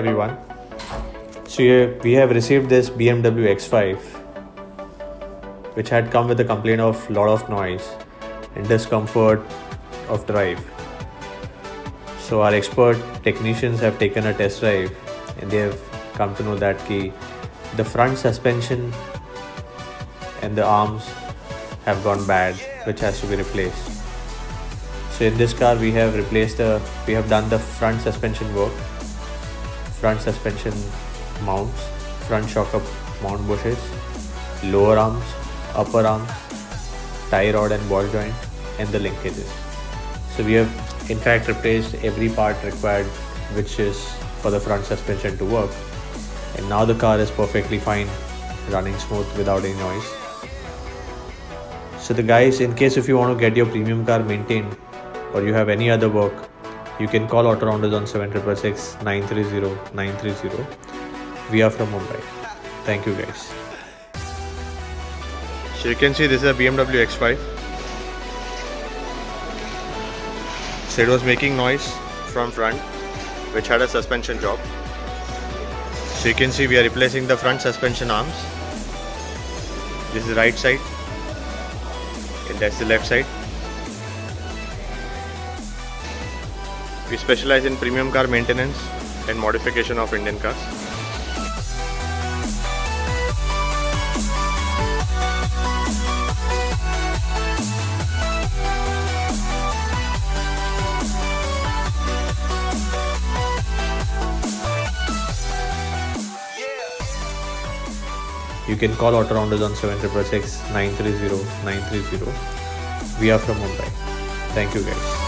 everyone. So we have received this BMW X5 which had come with a complaint of lot of noise and discomfort of drive. So our expert technicians have taken a test drive and they have come to know that the front suspension and the arms have gone bad, which has to be replaced. So in this car we have done the front suspension work, front suspension mounts, front shock up mount bushes, lower arms, upper arms, tie rod and ball joint, and the linkages. So we have in fact replaced every part required which is for the front suspension to work, and now the car is perfectly fine, running smooth without any noise. So the guys, in case if you want to get your premium car maintained or you have any other work, you can call Auto Rounders on 7666 930 930. We are from Mumbai. Thank you guys. So you can see this is a BMW X5. So it was making noise from front, which had a suspension job. So you can see we are replacing the front suspension arms. This is the right side and that's the left side. We specialize in premium car maintenance and modification of Indian cars. You can call Auto Rounders on 7666 930 930. We are from Mumbai. Thank you guys.